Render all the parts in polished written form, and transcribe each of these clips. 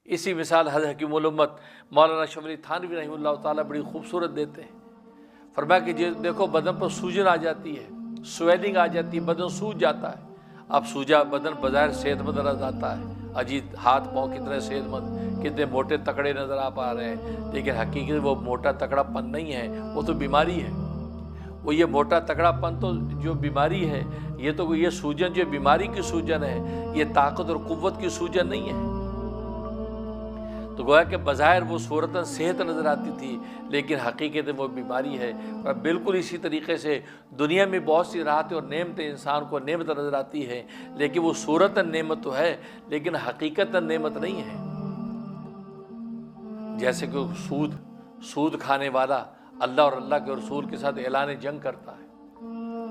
اسی مثال حضرت حکیم الامت مولانا اشرف علی تھانوی رحمہ اللہ تعالیٰ بڑی خوبصورت دیتے ہیں۔ فرمایا کہ دیکھو بدن پر سوجن آ جاتی ہے، سویلنگ آ جاتی ہے، بدن سوج جاتا ہے۔ اب سوجا بدن بظاہر صحت مند نظر آتا ہے، عجیب ہاتھ پاؤں کتنے صحت مند، کتنے موٹے تکڑے نظر آ پا رہے ہیں، لیکن حقیقت وہ موٹا تکڑا پن نہیں ہے، وہ تو بیماری ہے۔ وہ یہ موٹا تکڑا پن تو جو بیماری ہے، یہ سوجن جو بیماری کی سوجن ہے، یہ طاقت اور قوت کی سوجن نہیں ہے۔ تو گویا کہ بظاہر وہ صورتاً صحت نظر آتی تھی، لیکن حقیقت وہ بیماری ہے۔ اور بالکل اسی طریقے سے دنیا میں بہت سی راحتیں اور نعمتیں انسان کو نعمت نظر آتی ہے، لیکن وہ صورتاً نعمت تو ہے لیکن حقیقتاً نعمت نہیں ہے۔ جیسے کہ سود کھانے والا اللہ اور اللہ کے رسول کے ساتھ اعلان جنگ کرتا ہے،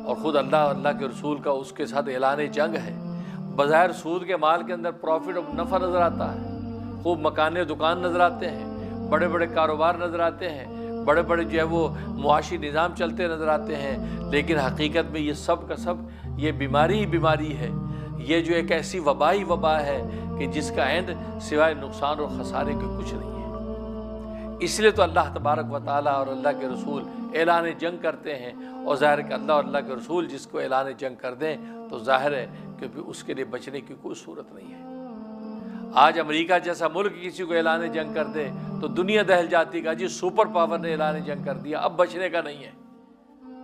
اور خود اللہ اور اللہ کے رسول کا اس کے ساتھ اعلان جنگ ہے۔ بظاہر سود کے مال کے اندر پروفٹ اور نفع نظر آتا ہے، خوب مکانے دکان نظر آتے ہیں، بڑے بڑے کاروبار نظر آتے ہیں، بڑے بڑے جو ہے وہ معاشی نظام چلتے نظر آتے ہیں، لیکن حقیقت میں یہ سب کا سب یہ بیماری ہی بیماری ہے۔ یہ جو ایک ایسی وبائی وبا ہے کہ جس کا اینڈ سوائے نقصان اور خسارے کے کچھ نہیں ہے۔ اس لیے تو اللہ تبارک و تعالیٰ اور اللہ کے رسول اعلان جنگ کرتے ہیں، اور ظاہر ہے کہ اللہ اور اللہ کے رسول جس کو اعلان جنگ کر دیں تو ظاہر ہے کہ اس کے لیے بچنے کی کوئی صورت نہیں ہے۔ آج امریکہ جیسا ملک کسی کو اعلان جنگ کر دے تو دنیا دہل جاتی کہ جی سپر پاور نے اعلان جنگ کر دیا، اب بچنے کا نہیں ہے۔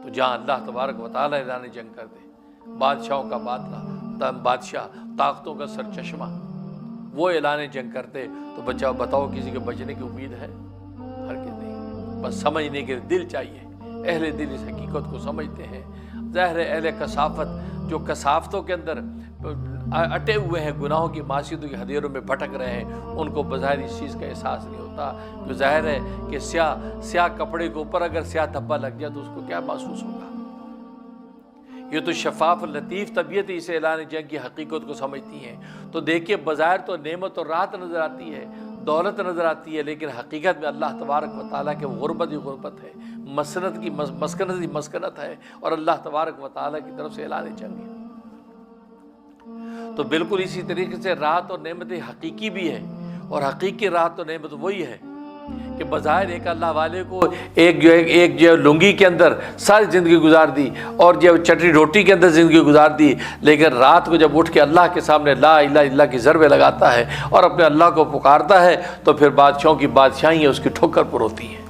تو جہاں اللہ تبارک و تعالیٰ اعلان جنگ کر دے، بادشاہوں کا بادشاہ، طاقتوں کا سرچشمہ، وہ اعلان جنگ کرتے تو بتاؤ کسی کے بچنے کی امید ہے؟ ہرگز نہیں۔ بس سمجھنے کے دل چاہیے، اہل دل اس حقیقت کو سمجھتے ہیں۔ ظاہر ہے اہل کثافت جو کثافتوں کے اندر اٹے ہوئے ہیں، گناہوں کی معصیتوں کی حدیروں میں بھٹک رہے ہیں، ان کو بظاہر اس چیز کا احساس نہیں ہوتا۔ جو ظاہر ہے کہ سیاہ کپڑے کے اوپر اگر سیاہ دھبا لگ جائے تو اس کو کیا محسوس ہوگا۔ یہ تو شفاف لطیف طبیعت اسے اعلان جنگ کی حقیقت کو سمجھتی ہیں۔ تو دیکھیے بظاہر تو نعمت اور راحت نظر آتی ہے، دولت نظر آتی ہے، لیکن حقیقت میں اللہ تبارک و تعالیٰ کے غربت ہی غربت ہے، مسکنت ہی مسکنت ہے، اور اللہ تبارک و تعالیٰ کی طرف سے اعلان جنگ ہے۔ تو بالکل اسی طریقے سے راحت اور نعمت حقیقی بھی ہے، اور حقیقی راحت اور نعمت وہی ہے کہ بظاہر ایک اللہ والے کو ایک جو لنگی کے اندر ساری زندگی گزار دی، اور جو چٹنی روٹی کے اندر زندگی گزار دی، لیکن رات کو جب اٹھ کے اللہ کے سامنے لا الہ الا اللہ کی ضربیں لگاتا ہے اور اپنے اللہ کو پکارتا ہے تو پھر بادشاہوں کی بادشاہی ہے اس کی ٹھوکر پر ہوتی ہے۔